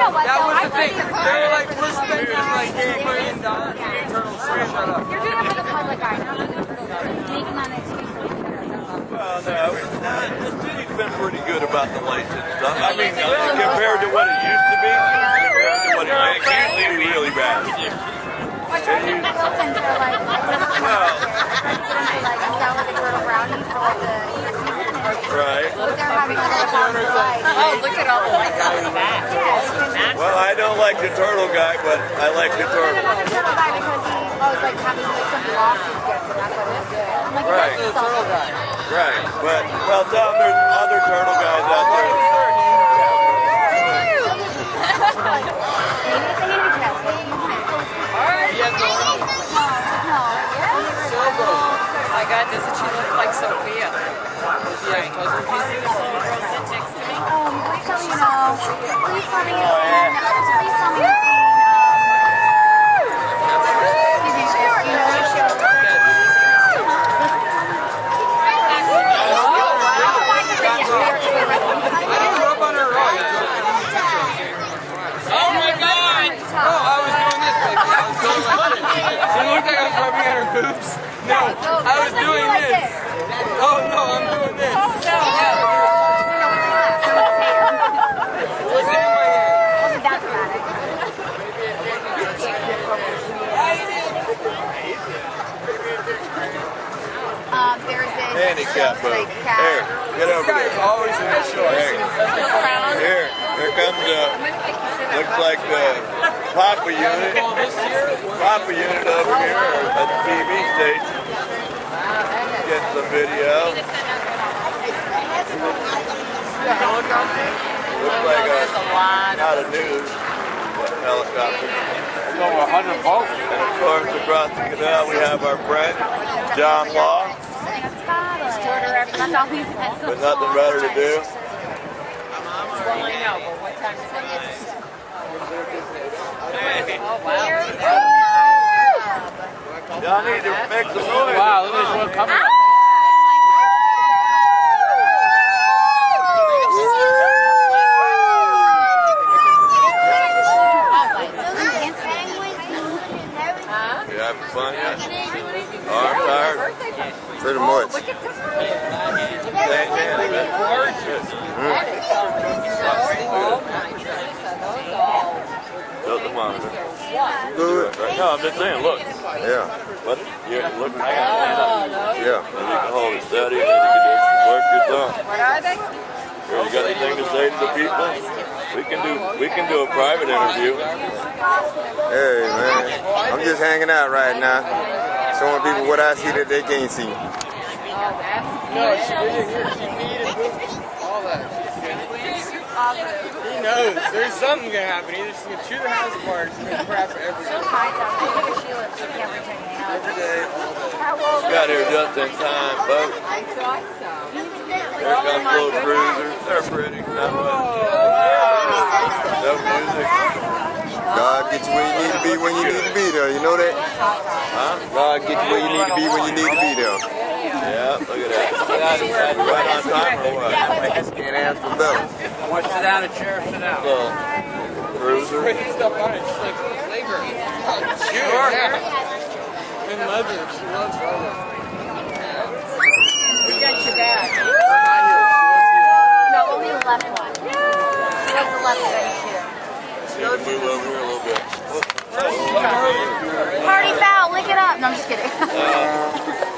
know what? That though? was I the thing. think They were like, we're spending like $2 million to get turtles. Shut up. you're doing it for the public eye, not for the turtle guy. Making that an excuse for the Well, no, the city's been pretty good about the license stuff. I mean, compared to what it used to be, compared to what it used to be really bad. I tried to get built into like sell like a turtle brownie for like the Right. but they're having like a popular light. Oh, look at all the lights on the back. Yes. Well, I don't like the turtle guy, but I like the turtle. I'm not the turtle guy because he was like having like some lawsuit gift and that's what it is. I'm like, Right. the turtle guy. Right. But, well, tell them there's other turtle guys out there. Maybe it's a handicap. Oh my God, doesn't she look like Sophia? Please tell me you know. Please tell me you've seen. Please tell me you've seen. Oh my God! No, I was doing this, baby. I was doing like this. It looked like I was rubbing at her boobs. No, I was doing this. Oh no, I'm doing this. What's in my hand? Wasn't that dramatic? There's this Handicap boat. Here, get over there. Always in the shorts. Here comes looks like the Papa unit. Papa unit over here at the TV station. Get some video. Looks like not a news helicopter. There's over 100 boats. And of course across the canal we have our friend John Law. With nothing better to do. Well, I know, but what time is it? Oh, wow. Y'all need to make some noise. Wow, look at this one coming. You having fun yet? I'm tired. Pretty much. Look the monitor. Good. No, I'm just saying, look. Yeah. What? Yeah, look. I got to stand up. Yeah. And you can hold it steady and then you can just work your thumb. What are they? Here, you got anything to say to the people? We can do a private interview. Hey man, I'm just hanging out right now, showing people what I see that they can't see. No, she needed all that. He knows. There's something going to happen. Either she's going to chew the house apart or she's going to crap every day. Every day, all day. Got here just in time, folks. Here comes little cruisers. They're pretty. Not much. No music. God gets you where you need to be when you need to be there. You know that? Huh? God gets you where you need to be when you need to be there. Yeah, look at that. Right on time or what? Can't ask for better. Want to sit down a chair, sit down. Little cruiser. Putting stuff on it, just like flavor. Sure. Yeah. And leather. She loves leather. We got your bag. No, only the left one. She has the left right here. Move over here a little bit. Party foul, lick it up. No, I'm just kidding.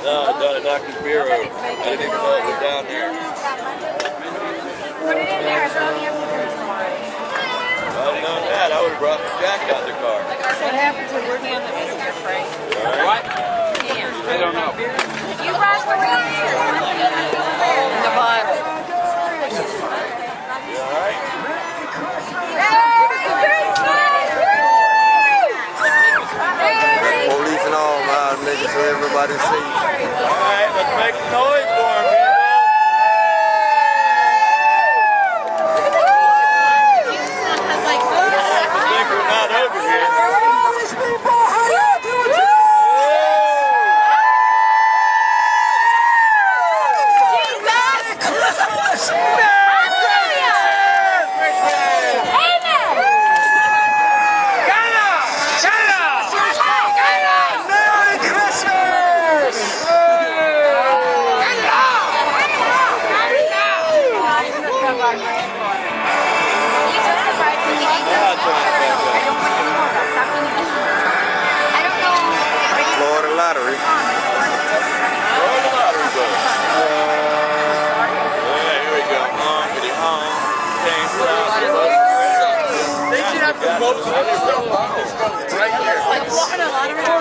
No, I knocked his beer over. I didn't even know it was down there. Put it in there. Throw me up here tomorrow. If I'd known that, I would have brought the jack out the car. What happens when we're doing the visitor, Frank? What? I don't know. You brought the The bottle. You alright? Police and all, man, making sure everybody's safe. Alright, let's make some noise for him, people. I think we're not over here. most right here. Like Florida lottery. Are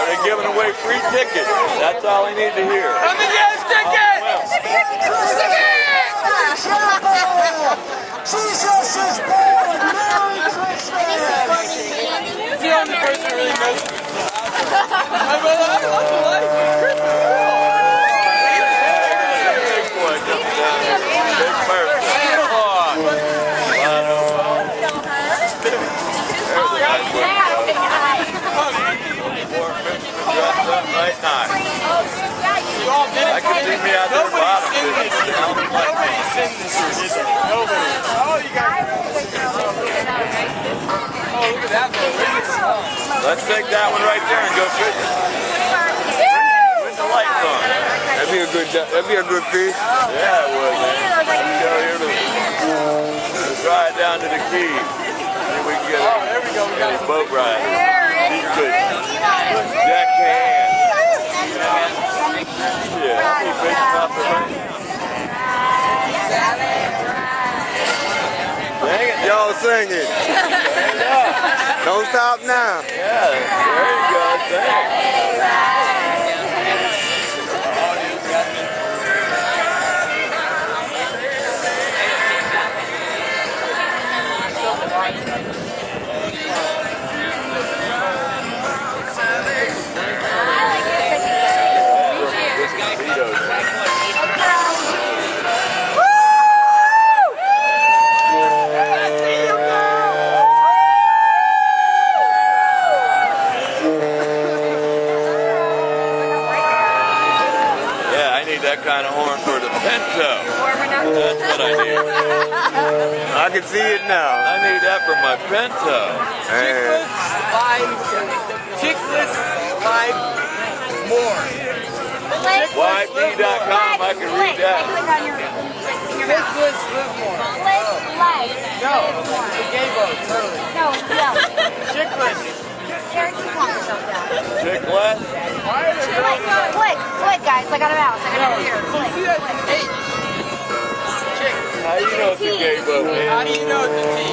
they giving away free tickets? That's all I need to hear. Let me get a ticket! Jesus is born! Merry Christmas! He's the only person who really knows. I love the life of Christmas. Big boy comes down here. Big birthday. Right now. I can see me out there bottom. Nobody's seen this year, is there? Nobody. Oh, you guys. Oh, look at that one. Let's take that one right there and go fishing. With the lights on. That'd be a good fish. Yeah, it would, man. Go here to drive down to the key. Then we can get a boat ride. He's good. Jack can. Yeah, I'll be fishing off the lake. Dang it, y'all singing. Don't stop now. Yeah, there you go. Thanks. That kind of horn for the Pinto. That's what I need. I can see it now. I need that for my Pinto. Chicklets live more. YP.com, I can read that. Chicklets live more. No, the gay votes early. No, no. Chicklets. Eric, you want to show that. Chicklet? Click, guys. I got a mouse. I got a computer. See that? Hey. Chick. How do you know it's a gay vote, man? How do you know it's a T?